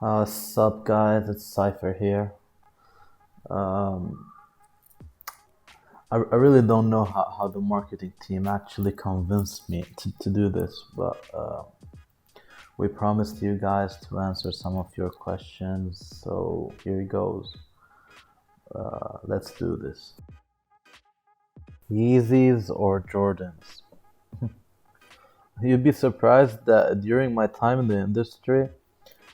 Sup guys, it's Cypher here. Um, I really don't know how the marketing team actually convinced me to do this, but we promised you guys to answer some of your questions, so here it goes. Let's do this. Yeezys or Jordans? You'd be surprised that during my time in the industry,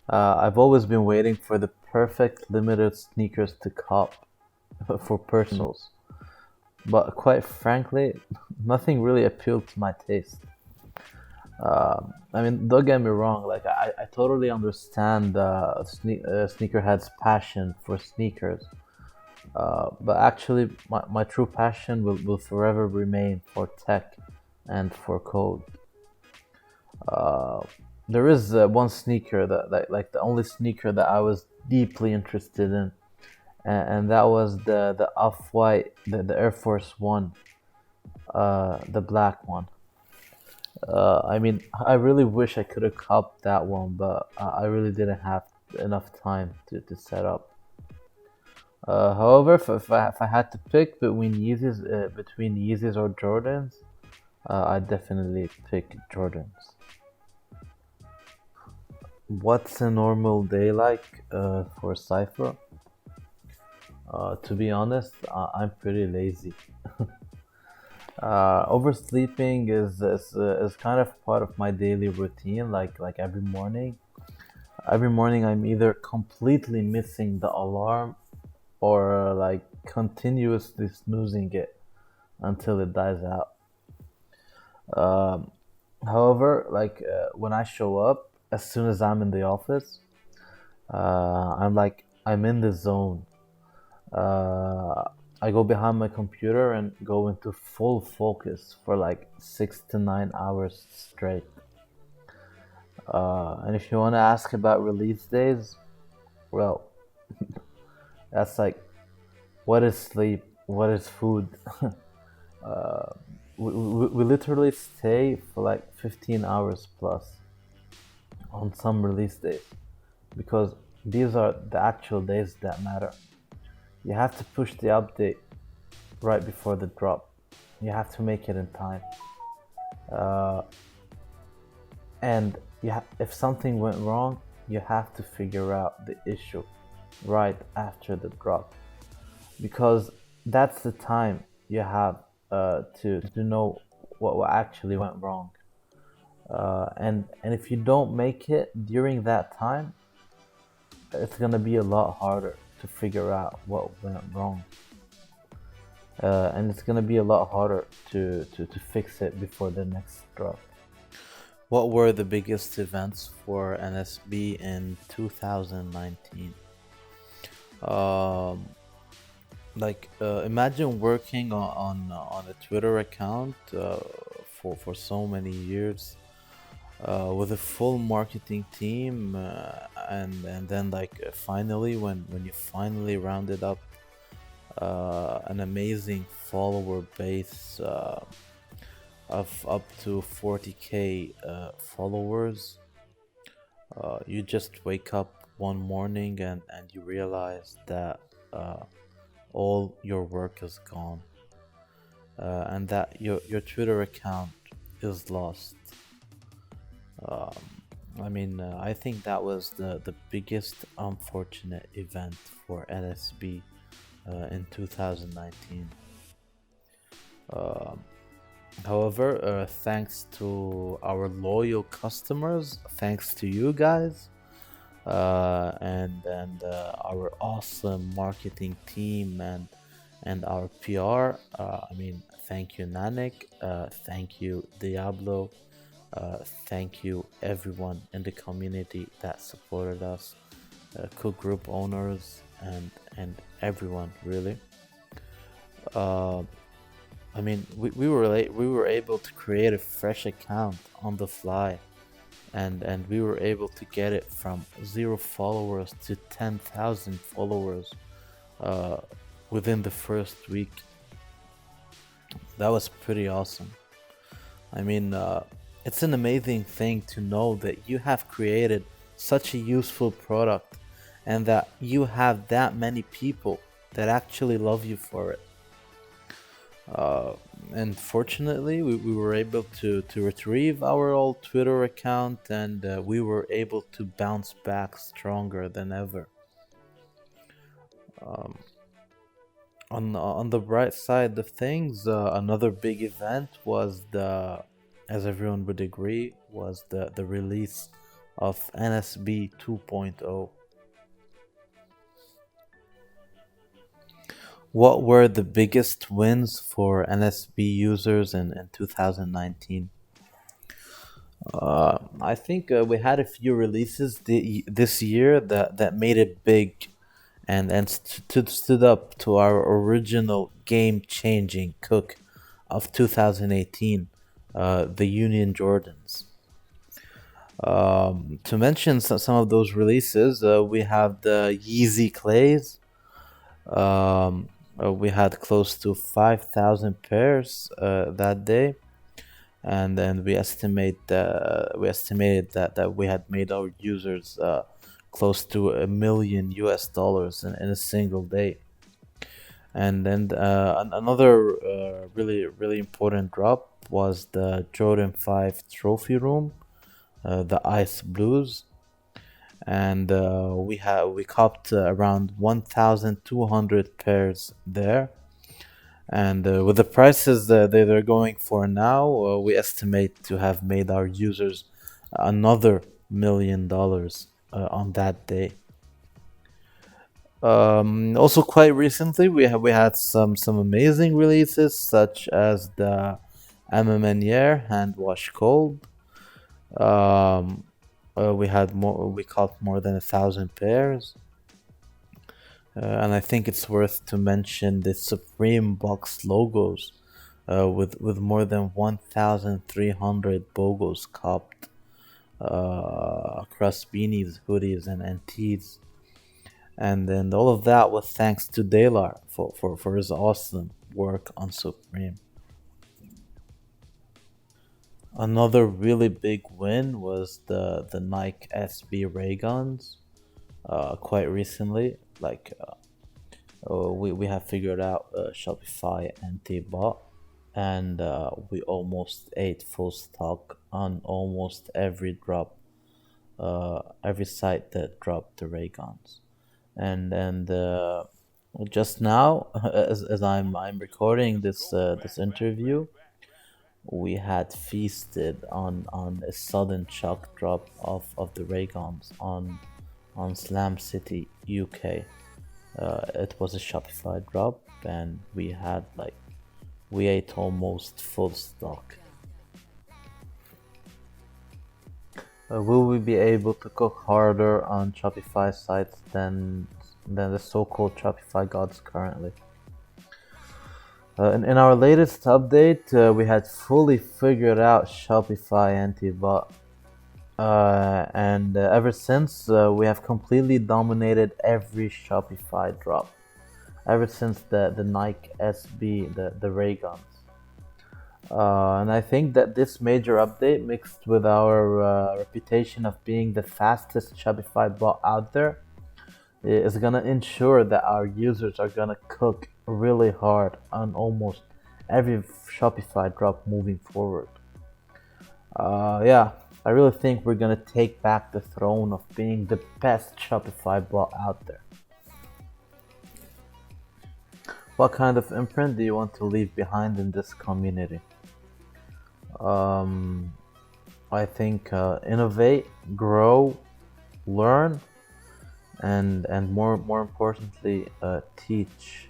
I've always been waiting for the perfect limited sneakers to cop for personals. But quite frankly, nothing really appealed to my taste. I mean, don't get me wrong. Like, I totally understand sneakerheads' passion for sneakers. But actually, my true passion will forever remain for tech and for code. Uh, there is one sneaker that, like the only sneaker that I was deeply interested in, and that was the off white, the Air Force One, the black one. I mean, I really wish I could have copped that one, but I really didn't have enough time to set up. However, if I had to pick between Yeezys or Jordans, I'd definitely pick Jordans. What's a normal day like for Cypher? To be honest, I'm pretty lazy. Oversleeping is kind of part of my daily routine. Like every morning I'm either completely missing the alarm or like continuously snoozing it until it dies out. Um, However, when I show up, as soon as I'm in the office, I'm in the zone. Uh, I go behind my computer and go into full focus for like 6 to 9 hours straight. And if you want to ask about release days, well, that's like what is sleep, what is food. We literally stay for like 15 hours plus on some release days because these are the actual days that matter. You have to push the update right before the drop. You have to make it in time. Uh, and if something went wrong, you have to figure out the issue right after the drop because that's the time you have to know what actually went wrong. And if you don't make it during that time, it's gonna be a lot harder to figure out what went wrong. And it's gonna be a lot harder to fix it before the next drop. What were the biggest events for NSB in 2019? Um, Imagine working on a Twitter account for so many years with a full marketing team, and then finally when you finally rounded up an amazing follower base of up to 40k followers. You just wake up one morning and you realize that all your work is gone, and that your Twitter account is lost. Um, I think that was the biggest unfortunate event for NSB in 2019. Um, However, thanks to our loyal customers, thanks to you guys, and our awesome marketing team and our PR. Thank you Nanik, thank you Diablo, thank you everyone in the community that supported us, cook group owners and everyone really. Uh, we were able to create a fresh account on the fly, and we were able to get it from 0 followers to 10,000 followers uh, within the first week. That was pretty awesome. I mean, it's an amazing thing to know that you have created such a useful product, and that you have that many people that actually love you for it. Uh, and fortunately, we were able to retrieve our old Twitter account, and we were able to bounce back stronger than ever. Um, on the bright side of things, another big event was as everyone would agree, was the release of NSB 2.0. What were the biggest wins for NSB users in 2019? I think we had a few releases this year that made it big and stood up to our original game changing cook of 2018, the Union Jordans. To mention some of those releases, we have the Yeezy Clays. We had close to 5,000 pairs that day, and then we estimated that we had made our users close to $1 million US in a single day. And then another really important drop was the Jordan 5 Trophy Room, the Ice Blues, and we copped around 1,200 pairs there. And with the prices that they're going for now, we estimate to have made our users another $1 million on that day. Also, quite recently, we had some amazing releases, such as the MMNR Hand Wash Cold. Um, we caught more than 1,000 pairs. And I think it's worth to mention the Supreme Box logos, with more than 1,300 logos copped across beanies, hoodies, and tees. And then all of that was thanks to Dalar for his awesome work on Supreme. Another really big win was the Nike SB Ray Guns. Quite recently, we have figured out Shopify anti-bot, and we almost ate full stock on almost every drop, every site that dropped the ray guns. And just now, as I'm recording this interview, we had feasted on a sudden shock drop of the ray guns on Slam City, UK. It was a Shopify drop, and we ate almost full stock. Will we be able to cook harder on Shopify sites than the so-called Shopify gods currently? In our latest update, we had fully figured out Shopify anti-bot, and ever since, we have completely dominated every Shopify drop. Ever since the Nike SB, the ray guns. And I think that this major update, mixed with our reputation of being the fastest Shopify bot out there, is gonna ensure that our users are gonna cook really hard on almost every Shopify drop moving forward. Yeah, I really think we're gonna take back the throne of being the best Shopify bot out there. What kind of imprint do you want to leave behind in this community? Um, I think innovate, grow, learn, and more importantly, teach.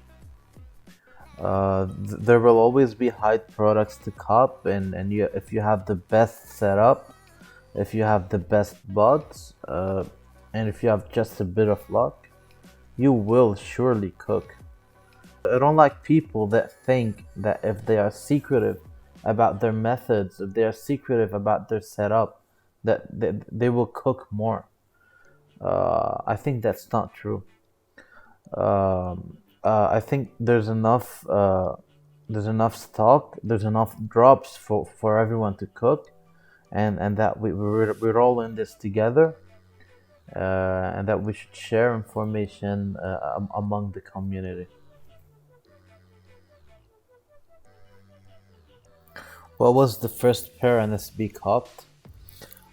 There will always be hype products to cop, and if you have the best setup, if you have the best bots, and if you have just a bit of luck, you will surely cook. I don't like people that think that if they are secretive about their methods, if they are secretive about their setup, that they will cook more. I think that's not true. I think there's enough stock, there's enough drops for everyone to cook, and that we're all in this together. and that we should share information among the community. What was the first pair NSB copped?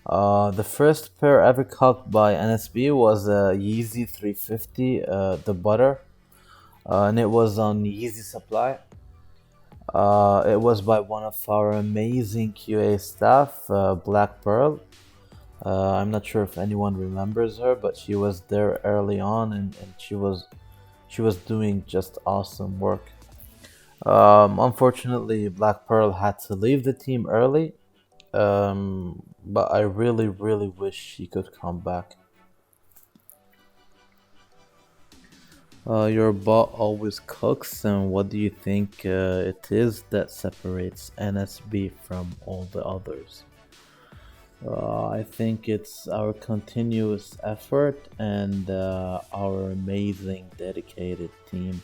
The first pair ever copped by NSB was a Yeezy 350, the butter, and it was on Yeezy Supply. It was by one of our amazing QA staff, Black Pearl. I'm not sure if anyone remembers her, but she was there early on, and she was doing just awesome work. Unfortunately, Black Pearl had to leave the team early, but I really, really wish she could come back. Your bot always cooks, and what do you think it is that separates NSB from all the others? I think it's our continuous effort and our amazing dedicated team,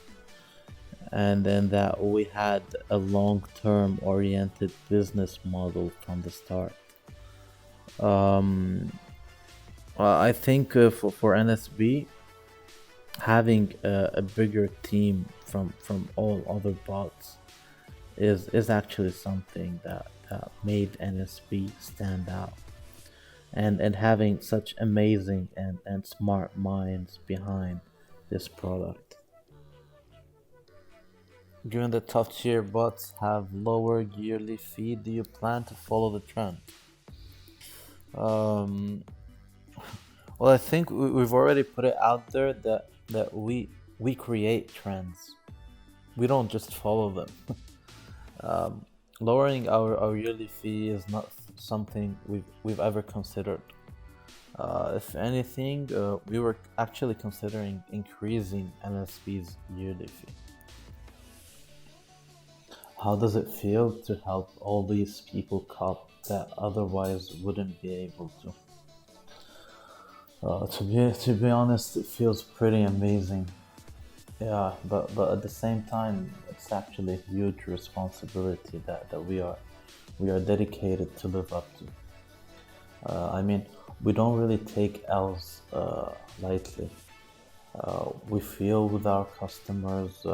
and then that we had a long-term oriented business model from the start. Um, I think for NSB, having a bigger team from all other bots is actually something that made NSB stand out. And having such amazing and smart minds behind this product. Given the top tier bots have lower yearly fee, do you plan to follow the trend? Um, well, I think we've already put it out there that we create trends. We don't just follow them. Lowering our yearly fee is not something we've ever considered. If anything, we were actually considering increasing NSB's yearly fee. How does it feel to help all these people cop that otherwise wouldn't be able to? To be honest, it feels pretty amazing. Yeah, but at the same time, it's actually a huge responsibility that we are dedicated to live up to. I mean, we don't really take L's lightly. We feel with our customers.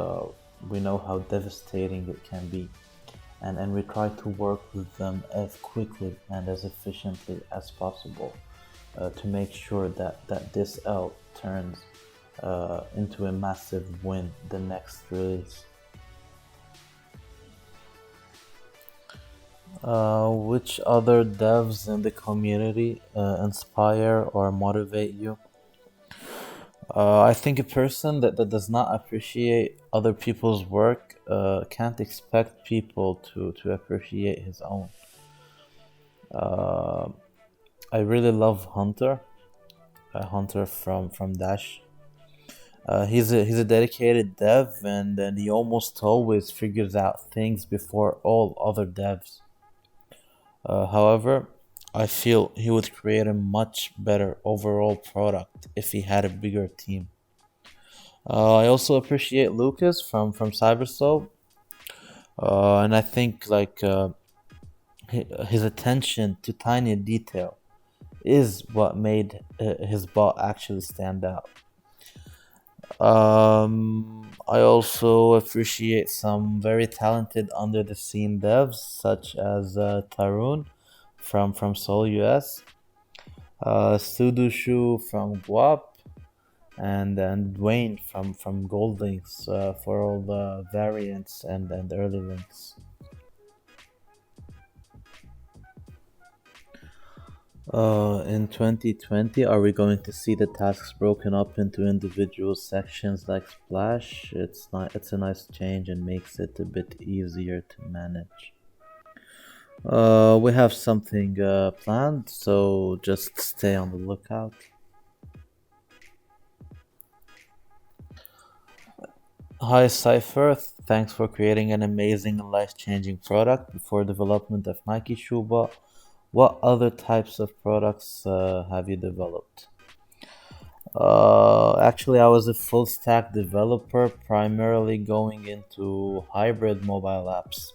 We know how devastating it can be, and we try to work with them as quickly and as efficiently as possible to make sure that this L turns into a massive win the next release. Which other devs in the community inspire or motivate you? I think a person that does not appreciate other people's work can't expect people to appreciate his own. Uh, I really love Hunter, Hunter from Dash. He's a dedicated dev, and he almost always figures out things before all other devs. However, I feel he would create a much better overall product if he had a bigger team. I also appreciate Lucas from Cybersoul, and I think like his attention to tiny detail is what made his bot actually stand out. I also appreciate some very talented under the scene devs such as Tarun from Seoul US, Sudushu from Guap, and Dwayne from Goldlinks for all the variants and early links. In 2020, are we going to see the tasks broken up into individual sections like Splash? It's a nice change and makes it a bit easier to manage. We have something planned, so just stay on the lookout. Hi Cypher, thanks for creating an amazing and life-changing product before development of Nike Shoeba. What other types of products have you developed? Actually, I was a full stack developer, primarily going into hybrid mobile apps.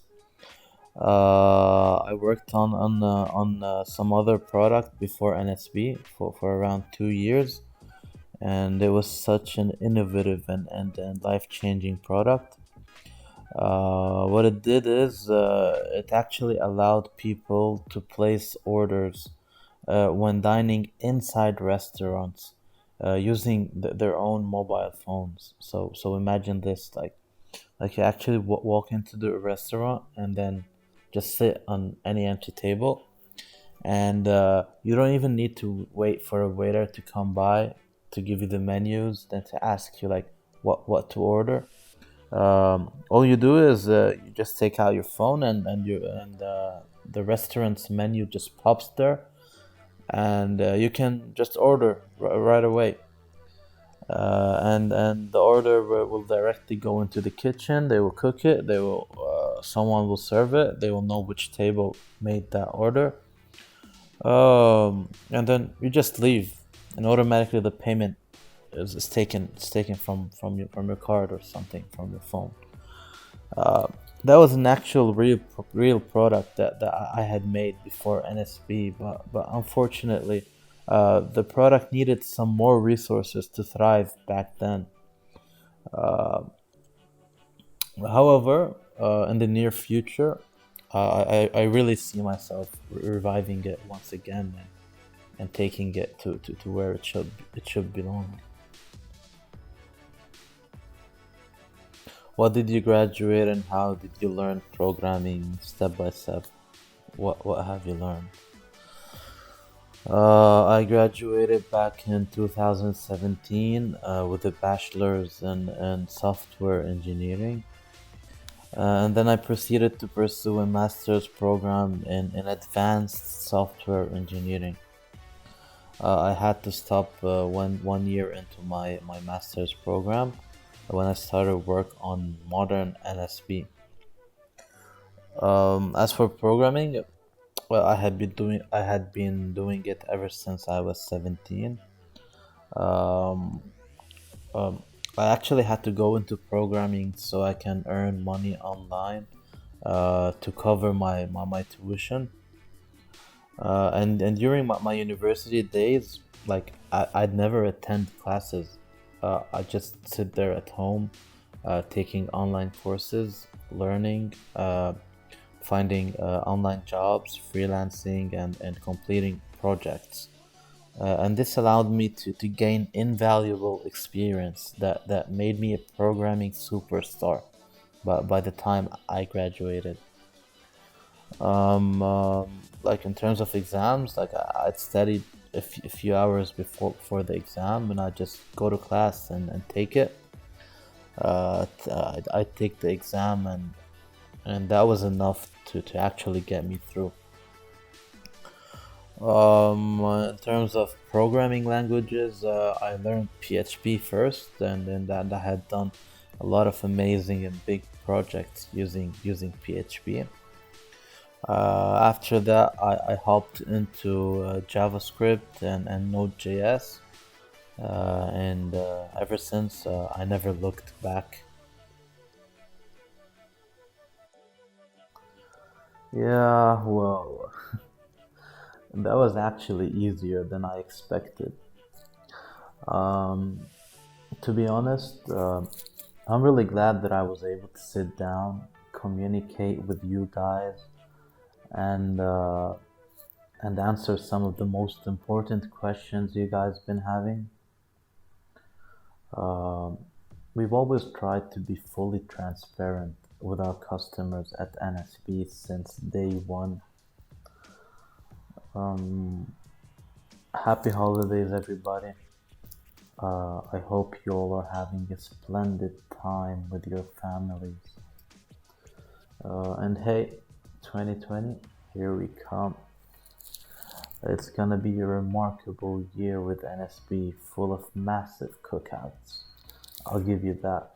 I worked on some other product before NSB for around 2 years, and it was such an innovative and life-changing product. What it did is it actually allowed people to place orders when dining inside restaurants using their own mobile phones. So imagine this, like you actually walk into the restaurant and then just sit on any empty table, and you don't even need to wait for a waiter to come by to give you the menus, then to ask you like what to order. All you do is you just take out your phone, and the restaurant's menu just pops there, and you can just order right away. And the order will directly go into the kitchen. They will cook it. They will someone will serve it. They will know which table made that order. And then you just leave, and automatically the payment is taken. It's taken from your card or something from your phone. Uh, that was an actual real product that I had made before NSB, but unfortunately, the product needed some more resources to thrive back then. Uh, However, in the near future, I really see myself reviving it once again, and taking it to where it should belong. What did you graduate, and how did you learn programming step by step? What have you learned? I graduated back in 2017 with a bachelor's in software engineering. And then I proceeded to pursue a master's program in advanced software engineering. I had to stop one year into my master's program when I started work on modern NSB. As for programming, well, I had been doing it ever since I was 17. Um, um, I actually had to go into programming so I can earn money online to cover my tuition. And during my university days, like I'd never attend classes. I just sit there at home, taking online courses, learning, finding online jobs, freelancing, and completing projects. And this allowed me to gain invaluable experience that made me a programming superstar by the time I graduated. Like in terms of exams, like I'd studied a few hours before the exam, and I just go to class and take it. I'd take the exam, and that was enough to actually get me through. In terms of programming languages, I learned PHP first, and then that I had done a lot of amazing and big projects using PHP. After that, I hopped into JavaScript and Node.js, and ever since, I never looked back. Yeah, well, that was actually easier than I expected. Um, to be honest, I'm really glad that I was able to sit down, communicate with you guys, and answer some of the most important questions you guys been having. Um, we've always tried to be fully transparent with our customers at NSP since day one. Um, Happy holidays, everybody. I hope you all are having a splendid time with your families. And hey, 2020, here we come. It's gonna be a remarkable year with NSB, full of massive cookouts. I'll give you that.